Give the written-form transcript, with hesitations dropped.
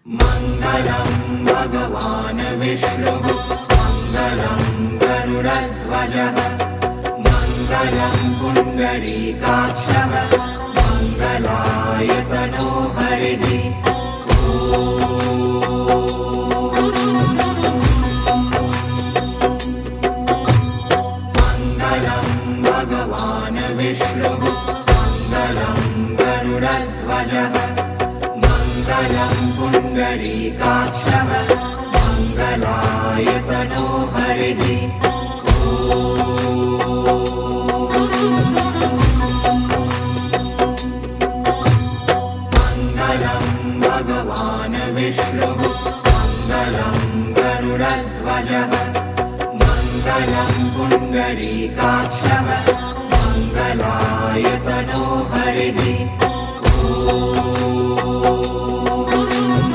मङ्गलं भगवान् विष्णुः मङ्गलं गरुडध्वजः मङ्गलं पुण्डरीकाक्षः मङ्गलायतनो हरिः मङ्गलं भगवान् विष्णुः मङ्गलं गरुडध्वजः मङ्गलं पुण्डरीकाक्षः मङ्गलायतनो हरिः मङ्गलं भगवान् विष्णुः मङ्गलं गरुडध्वजः मङ्गलं पुण्डरीकाक्षः मङ्गलायतनो हरिः